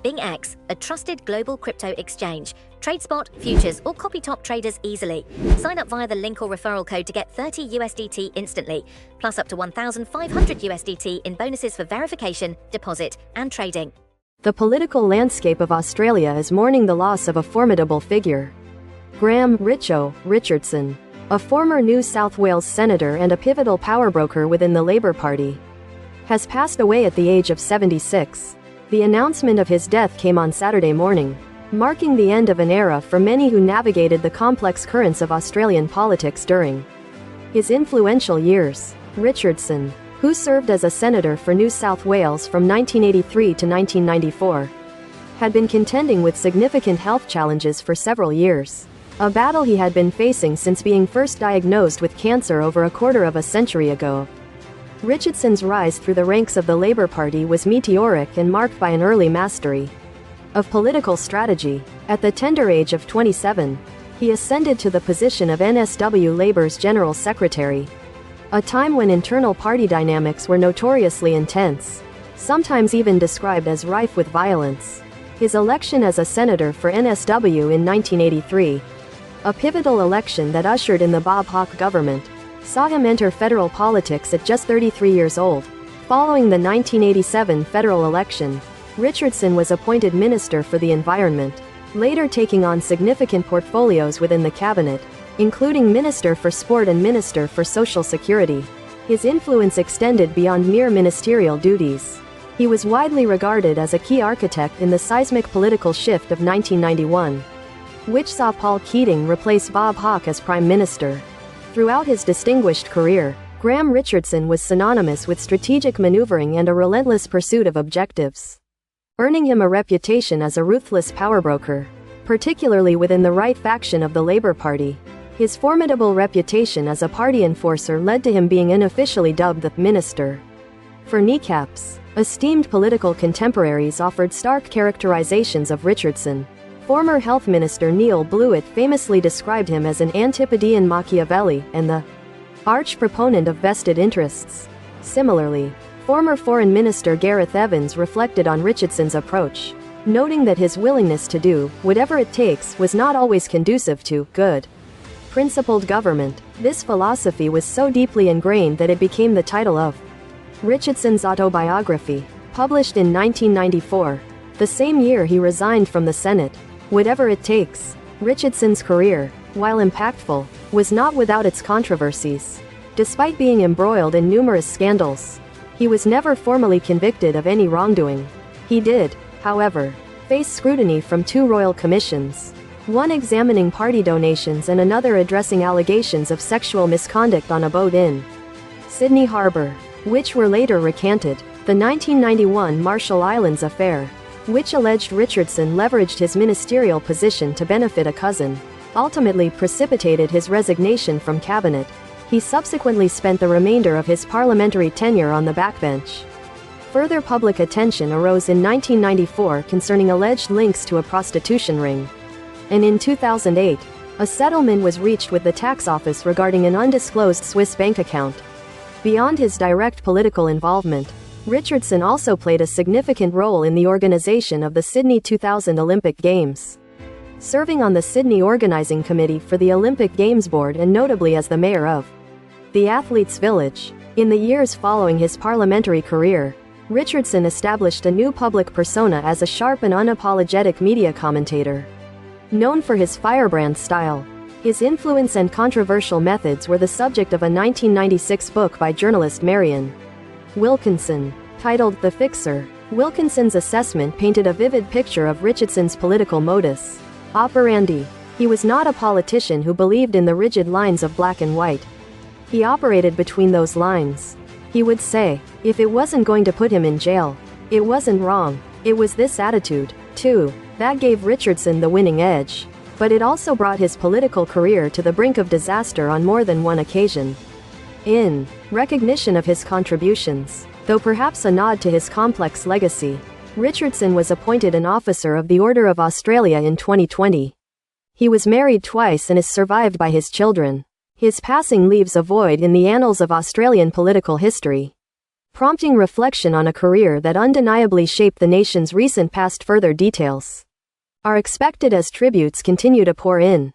BingX, a trusted global crypto exchange. Trade spot, futures, or copy top traders easily. Sign up via the link or referral code to get 30 USDT instantly, plus up to 1,500 USDT in bonuses for verification, deposit, and trading. The political landscape of Australia is mourning the loss of a formidable figure. Richo Richardson, a former New South Wales senator and a pivotal powerbroker within the Labor Party, has passed away at the age of 76. The announcement of his death came on Saturday morning, marking the end of an era for many who navigated the complex currents of Australian politics during his influential years. Richardson, who served as a senator for New South Wales from 1983 to 1994, had been contending with significant health challenges for several years, a battle he had been facing since being first diagnosed with cancer over a quarter of a century ago. Richardson's rise through the ranks of the Labor Party was meteoric and marked by an early mastery of political strategy. At the tender age of 27, he ascended to the position of NSW Labor's General Secretary, a time when internal party dynamics were notoriously intense, sometimes even described as rife with violence. His election as a senator for NSW in 1983, a pivotal election that ushered in the Bob Hawke government, saw him enter federal politics at just 33 years old. Following the 1987 federal election, Richardson was appointed Minister for the Environment, later taking on significant portfolios within the cabinet, including Minister for Sport and Minister for Social Security. His influence extended beyond mere ministerial duties. He was widely regarded as a key architect in the seismic political shift of 1991, which saw Paul Keating replace Bob Hawke as Prime Minister. Throughout his distinguished career, Richardson was synonymous with strategic maneuvering and a relentless pursuit of objectives, earning him a reputation as a ruthless powerbroker, particularly within the right faction of the Labor Party. His formidable reputation as a party enforcer led to him being unofficially dubbed the Minister for Kneecaps. Esteemed political contemporaries offered stark characterizations of Richardson. Former Health Minister Neil Blewett famously described him as an Antipodean Machiavelli and the arch-proponent of vested interests. Similarly, former Foreign Minister Gareth Evans reflected on Richardson's approach, noting that his willingness to do whatever it takes was not always conducive to good, principled government. This philosophy was so deeply ingrained that it became the title of Richardson's autobiography, published in 1994, the same year he resigned from the Senate. Whatever it takes. Richardson's career, while impactful, was not without its controversies. Despite being embroiled in numerous scandals, he was never formally convicted of any wrongdoing. He did, however, face scrutiny from two royal commissions, one examining party donations and another addressing allegations of sexual misconduct on a boat in Sydney Harbour, which were later recanted. The 1991 Marshall Islands affair, which alleged Richardson leveraged his ministerial position to benefit a cousin, ultimately precipitated his resignation from cabinet. He subsequently spent the remainder of his parliamentary tenure on the backbench. Further public attention arose in 1994 concerning alleged links to a prostitution ring, and in 2008, a settlement was reached with the tax office regarding an undisclosed Swiss bank account. Beyond his direct political involvement, Richardson also played a significant role in the organization of the Sydney 2000 Olympic Games, serving on the Sydney Organizing Committee for the Olympic Games Board and notably as the mayor of the Athletes' Village. In the years following his parliamentary career, Richardson established a new public persona as a sharp and unapologetic media commentator. Known for his firebrand style, his influence and controversial methods were the subject of a 1996 book by journalist Marion Wilkinson, titled The Fixer. Wilkinson's assessment painted a vivid picture of Richardson's political modus operandi. He was not a politician who believed in the rigid lines of black and white. He operated between those lines. He would say, if it wasn't going to put him in jail, it wasn't wrong. It was this attitude, too, that gave Richardson the winning edge. But it also brought his political career to the brink of disaster on more than one occasion. In recognition of his contributions, though perhaps a nod to his complex legacy, Richardson was appointed an Officer of the Order of Australia in 2020. He was married twice and is survived by his children. His passing leaves a void in the annals of Australian political history. prompting reflection on a career that undeniably shaped the nation's recent past. Further details are expected as tributes continue to pour in.